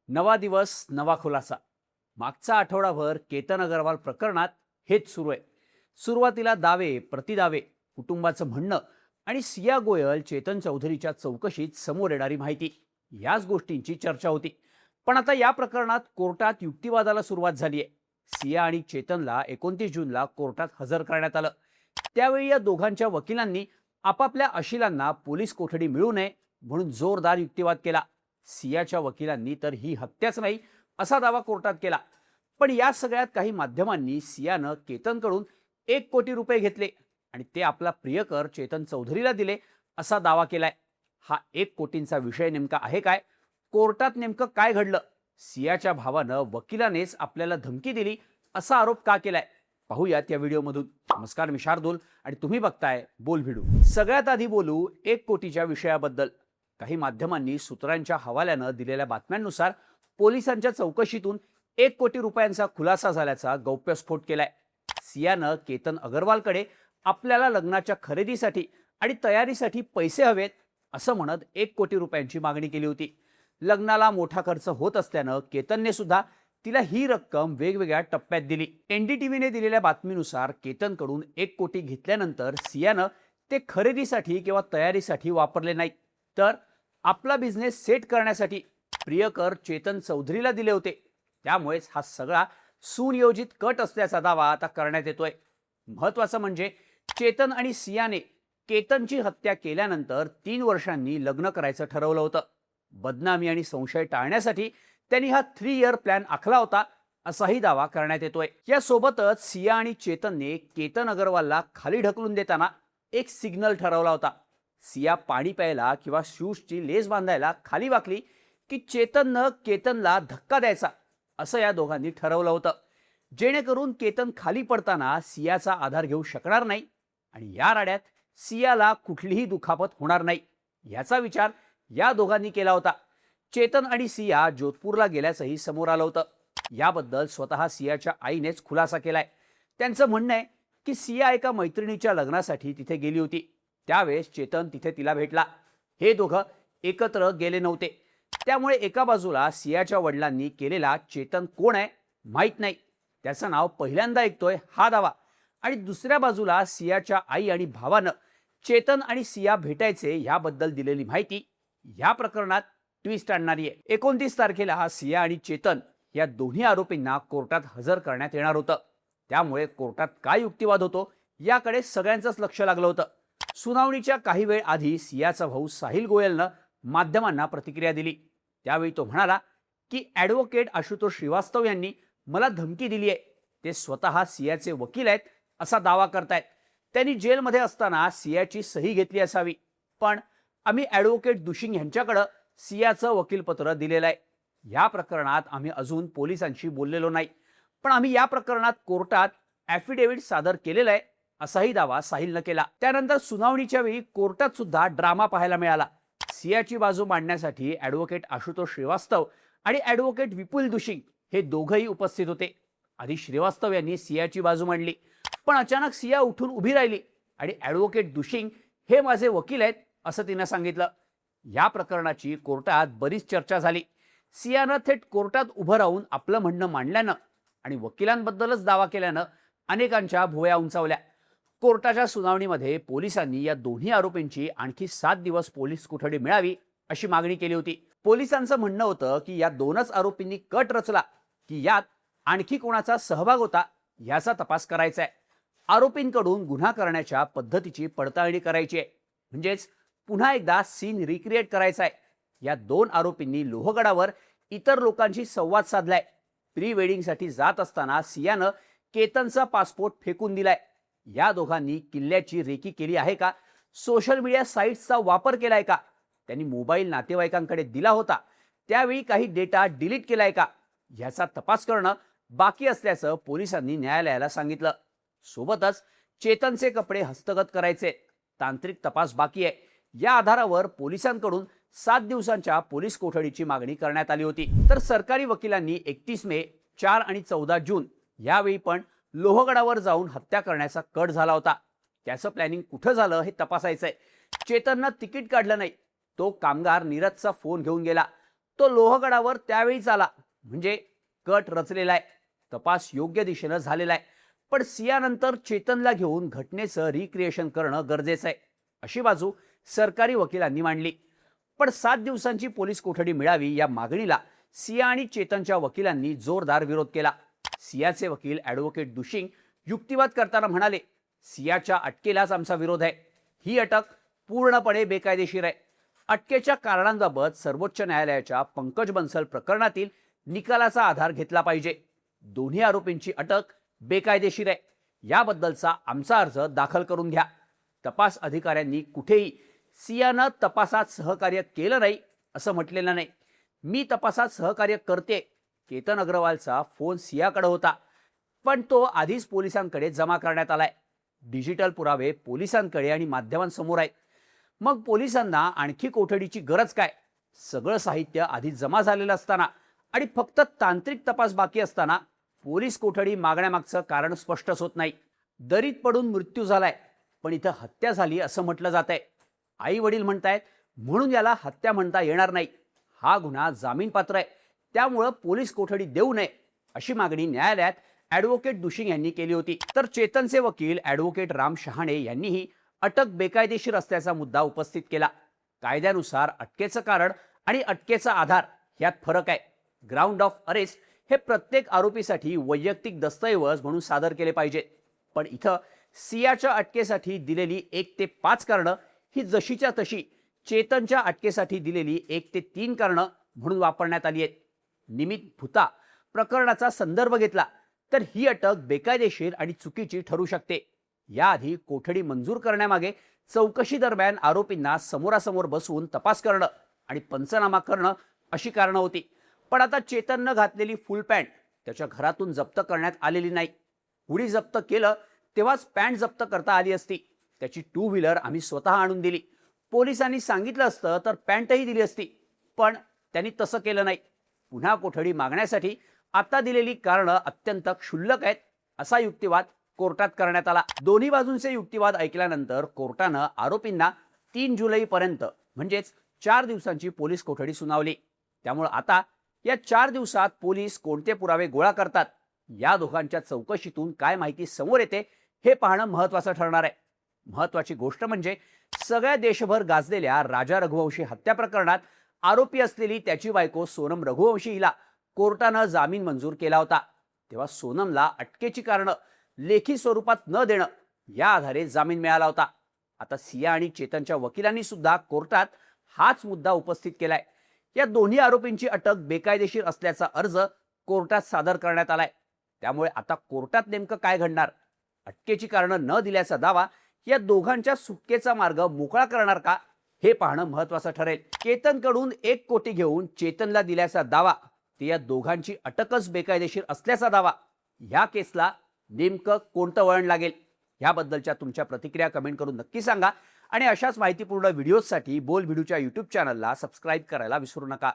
नवा दिवस नवा खुलासा. मागचा आठवडाभर केतन अगरवाल प्रकरणात हेच सुरू आहे. सुरुवातीला दावे प्रतिदावे, कुटुंबाचं म्हणणं आणि सिया गोयल चेतन चौधरीच्या चौकशीत समोर येणारी माहिती, याच गोष्टींची चर्चा होती. पण आता या प्रकरणात कोर्टात युक्तिवादाला सुरुवात झाली आहे. सिया आणि चेतनला 29 जूनला कोर्टात हजर करण्यात आलं. त्यावेळी या दोघांच्या वकिलांनी आपापल्या अशिलांना पोलीस कोठडी मिळू नये म्हणून जोरदार युक्तिवाद केला. सियाच्या वकिलांनी तर ही हत्याच नाही असा दावा कोर्टात केला. पण या सगळ्यात काही माध्यमांनी सियानं केतनकडून 1 कोटी रुपये घेतले आणि ते आपला प्रियकर चेतन चौधरीला दिले असा दावा केलाय. हा 1 कोटींचा विषय नेमका आहे काय? कोर्टात नेमकं काय घडलं? सियाच्या भावानं वकिलानेच आपल्याला धमकी दिली असा आरोप का केलाय? पाहूयात या व्हिडिओमधून. नमस्कार, मी शार्दूल आणि तुम्ही बघताय बोल व्हिडिओ. सगळ्यात आधी बोलू 1 कोटीच्या विषयाबद्दल. काही माध्यमांनी सूत्रांच्या हवाल्यानं दिलेल्या बातम्यांनुसार पोलिसांच्या चौकशीतून 1 कोटी रुपयांचा खुलासा झाल्याचा गौप्यस्फोट केलाय. सियानं केतन अगरवालकडे आपल्याला लग्नाच्या खरेदीसाठी आणि तयारीसाठी पैसे हवेत असं म्हणत 1 कोटी रुपयांची मागणी केली होती. लग्नाला मोठा खर्च होत असल्यानं केतनने सुद्धा तिला ही रक्कम वेगवेगळ्या टप्प्यात दिली. एनडीटीव्हीने दिलेल्या बातमीनुसार केतनकडून 1 कोटी घेतल्यानंतर सियानं ते खरेदीसाठी किंवा तयारीसाठी वापरले नाहीत, तर आपला बिझनेस सेट करण्यासाठी प्रियकर चेतन चौधरीला दिले होते. त्यामुळेच हा सगळा सुनियोजित कट असल्याचा दावा आता करण्यात येतोय. महत्वाचं म्हणजे चेतन आणि सियाने केतनची हत्या केल्यानंतर 3 वर्षांनी लग्न करायचं ठरवलं होतं. बदनामी आणि संशय टाळण्यासाठी त्यांनी हा 3 इयर प्लॅन आखला होता असाही दावा करण्यात येतोय. यासोबतच सिया आणि चेतनने केतन अगरवालला खाली ढकलून देताना एक सिग्नल ठरवला होता. सिया पाणी प्यायला किंवा शूजची लेस बांधायला खाली वाकली की चेतननं केतनला धक्का द्यायचा असं या दोघांनी ठरवलं होतं, जेणेकरून केतन खाली पडताना सियाचा आधार घेऊ शकणार नाही आणि या राड्यात सियाला कुठलीही दुखापत होणार नाही याचा विचार या दोघांनी केला होता. चेतन आणि सिया जोधपूरला गेल्याचंही समोर आलं होतं. याबद्दल स्वतः सियाच्या आईनेच खुलासा केलाय. त्यांचं म्हणणं आहे की सिया एका मैत्रिणीच्या लग्नासाठी तिथे गेली होती. त्यावेळेस चेतन तिथे तिला भेटला. हे दोघं एकत्र गेले नव्हते. त्यामुळे एका बाजूला सियाच्या वडिलांनी केलेला चेतन कोण आहे माहीत नाही, त्याचं नाव पहिल्यांदा ऐकतोय हा दावा, आणि दुसऱ्या बाजूला सियाच्या आई आणि भावानं चेतन आणि सिया भेटायचे याबद्दल दिलेली माहिती या प्रकरणात ट्विस्ट आणणारी आहे. 29 तारखेला सिया आणि चेतन या दोन्ही आरोपींना कोर्टात हजर करण्यात येणार होतं. त्यामुळे कोर्टात काय युक्तिवाद होतो याकडे सगळ्यांचंच लक्ष लागलं होतं. सुनावणीच्या काही वेळ आधी सियाचा भाऊ साहिल गोयलनं माध्यमांना प्रतिक्रिया दिली. त्यावेळी तो म्हणाला की ॲडव्होकेट आशुतोष श्रीवास्तव यांनी मला धमकी दिली आहे. ते स्वतः सियाचे वकील आहेत असा दावा करतायत. त्यांनी जेलमध्ये असताना सियाची सही घेतली असावी, पण आम्ही ॲडव्होकेट दुशिंग यांच्याकडं सियाचं वकीलपत्र दिलेलं आहे. या प्रकरणात आम्ही अजून पोलिसांशी बोललेलो नाही, पण आम्ही या प्रकरणात कोर्टात ॲफिडेव्हिट सादर केलेला आहे असाही दावा साहिलनं केला. त्यानंतर सुनावणीच्या वेळी कोर्टात सुद्धा ड्रामा पाहायला मिळाला. सियाची बाजू मांडण्यासाठी ॲडव्होकेट आशुतोष श्रीवास्तव आणि ॲडव्होकेट विपुल दुशिंग हे दोघंही उपस्थित होते. आधी श्रीवास्तव यांनी सियाची बाजू मांडली, पण अचानक सिया उठून उभी राहिली आणि ॲडव्होकेट दुशिंग हे माझे वकील आहेत असं तिनं सांगितलं. या प्रकरणाची कोर्टात बरीच चर्चा झाली. सियानं थेट कोर्टात उभं राहून आपलं म्हणणं मांडल्यानं आणि वकिलांबद्दलच दावा केल्यानं अनेकांच्या भुवया उंचावल्या. कोर्टाच्या सुनावणीमध्ये पोलिसांनी या दोन्ही आरोपींची आणखी 7 दिवस पोलीस कोठडी मिळावी अशी मागणी केली होती. पोलिसांचं म्हणणं होतं की या 2च आरोपींनी कट रचला की यात आणखी कोणाचा सहभाग होता याचा तपास करायचा आहे. आरोपींकडून गुन्हा करण्याच्या पद्धतीची पडताळणी करायची आहे, म्हणजेच पुन्हा एकदा सीन रिक्रिएट करायचा आहे. या 2 आरोपींनी लोहगडावर इतर लोकांशी संवाद साधलाय. प्री वेडिंगसाठी जात असताना सियानं केतनचा पासपोर्ट फेकून दिलाय. या दोघांनी किल्ल्याची रेकी केली आहे का? सोशल मीडिया साईट्सचा वापर केलाय का? त्यांनी मोबाईल नातेवाईकांकडे दिला होता त्यावेळी काही डेटा डिलीट केलाय का? याचा तपास करणं बाकी असल्याचं पोलिसांनी न्यायालयाला सांगितलं. सोबतच चेतनचे कपडे हस्तगत करायचे, तांत्रिक तपास बाकी आहे. या आधारावर पोलिसांकडून 7 दिवसांच्या पोलीस कोठडीची मागणी करण्यात आली होती. तर सरकारी वकिलांनी 31 मे, 4 आणि 14 जून यावेळी पण लोहगडावर जाऊन हत्या करण्याचा कट झाला होता. त्याचं प्लॅनिंग कुठं झालं हे तपासायचंय. चेतननं तिकीट काढलं नाही. तो कामगार नीरजचा फोन घेऊन गेला. तो लोहगडावर त्यावेळीच आला, म्हणजे कट रचलेला आहे, तपास योग्य दिशेनं झालेला आहे. पण सियानंतर चेतनला घेऊन घटनेचं रिक्रिएशन करणं गरजेचं आहे, अशी बाजू सरकारी वकिलांनी मांडली. पण 7 दिवसांची पोलीस कोठडी मिळावी या मागणीला सिया आणि चेतनच्या वकिलांनी जोरदार विरोध केला. सियाचे वकील ॲडव्होकेट दुशिंग युक्तिवाद करताना म्हणाले, सियाच्या अटकेलाच आमचा विरोध आहे. ही अटक पूर्णपणे बेकायदेशीर आहे. अटकेच्या कारणांबाबत सर्वोच्च न्यायालयाच्या पंकज बन्सल प्रकरणातील निकालाचा आधार घेतला पाहिजे. दोन्ही आरोपींची अटक बेकायदेशीर आहे, याबद्दलचा आमचा अर्ज दाखल करून घ्या. तपास अधिकाऱ्यांनी कुठेही सियानं तपासात सहकार्य केलं नाही असं म्हटलेलं नाही. मी तपासात सहकार्य करते. केतन अग्रवालचा फोन सियाकडे होता, पण तो आधीच पोलिसांकडे जमा करण्यात आलाय. डिजिटल पुरावे पोलिसांकडे आणि माध्यमांसमोर आहेत. मग पोलिसांना आणखी कोठडीची गरज काय? सगळं साहित्य आधी जमा झालेलं असताना आणि फक्त तांत्रिक तपास बाकी असताना पोलीस कोठडी मागण्यामागचं कारण स्पष्टच होत नाही. दरीत पडून मृत्यू झालाय, पण इथं हत्या झाली असं म्हटलं जात आहे. आई वडील म्हणतायत म्हणून याला हत्या म्हणता येणार नाही. हा गुन्हा जामीनपात्र आहे, त्यामुळं पोलीस कोठडी देऊ नये अशी मागणी न्यायालयात ॲडव्होकेट दुशिंग यांनी केली होती. तर चेतनचे वकील ॲडव्होकेट राम शहाणे यांनीही अटक बेकायदेशीर असल्याचा मुद्दा उपस्थित केला. कायद्यानुसार अटकेचं कारण आणि अटकेचा आधार यात फरक आहे. ग्राउंड ऑफ अरेस्ट हे प्रत्येक आरोपीसाठी वैयक्तिक दस्तऐवज म्हणून सादर केले पाहिजे. पण इथं सियाच्या अटकेसाठी दिलेली 1 ते 5 कारणं ही जशीच्या तशी चेतनच्या अटकेसाठी दिलेली 1 ते 3 कारणं म्हणून वापरण्यात आली आहेत. निमित भुता प्रकरणाचा संदर्भ घेतला तर ही अटक बेकायदेशीर आणि चुकीची ठरू शकते. याआधी कोठडी मंजूर करण्यामागे चौकशी दरम्यान आरोपींना समोरासमोर बसवून तपास करणं आणि पंचनामा करणं अशी कारणं होती. पण आता चेतननं घातलेली फुल पॅन्ट त्याच्या घरातून जप्त करण्यात आलेली नाही. हुडी जप्त केलं तेव्हाच पॅन्ट जप्त करता आली असती. त्याची 2 व्हीलर आम्ही स्वतः आणून दिली. पोलिसांनी सांगितलं असतं तर पॅन्टही दिली असती, पण त्यांनी तसं केलं नाही. पुन्हा कोठडी मागण्यासाठी आता दिलेली कारणं अत्यंत क्षुल्लक आहेत असा युक्तिवाद कोर्टात करण्यात आला. दोन्ही बाजूंचे युक्तिवाद ऐकल्यानंतर कोर्टानं आरोपींना 3 जुलैपर्यंत म्हणजेच 4 दिवसांची पोलीस कोठडी सुनावली. त्यामुळे आता या 4 दिवसात पोलीस कोणते पुरावे गोळा करतात, या दोघांच्या चौकशीतून काय माहिती समोर येते हे पाहणं महत्त्वाचं ठरणार आहे. महत्त्वाची गोष्ट म्हणजे सगळ्या देशभर गाजलेल्या राजा रघुवंशी हत्या प्रकरणात आरोपी असलेली त्याची बायको सोनम रघुवंशी हिला कोर्टानं जामीन मंजूर केला होता. तेव्हा सोनमला अटकेची कारणं लेखी स्वरूपात न देणं या आधारे जामीन मिळाला होता. आता सिया आणि चेतनच्या वकिलांनी सुद्धा कोर्टात हाच मुद्दा उपस्थित केलाय. या दोन्ही आरोपींची अटक बेकायदेशीर असल्याचा अर्ज कोर्टात सादर करण्यात आलाय. त्यामुळे आता कोर्टात नेमकं काय घडणार? अटकेची कारणं न दिल्याचा दावा या दोघांच्या सुटकेचा मार्ग मोकळा करणार का, हे पाहणं महत्त्वाचं ठरेल. केतनकडून 1 कोटी घेऊन चेतनला दिल्याचा दावा, ते या दोघांची अटकच बेकायदेशीर असल्याचा दावा, ह्या केसला नेमकं कोणतं वळण लागेल? याबद्दलच्या तुमच्या प्रतिक्रिया कमेंट करून नक्की सांगा आणि अशाच माहितीपूर्ण व्हिडिओजसाठी बोल व्हिडिओच्या YouTube चॅनलला सबस्क्राईब करायला विसरू नका.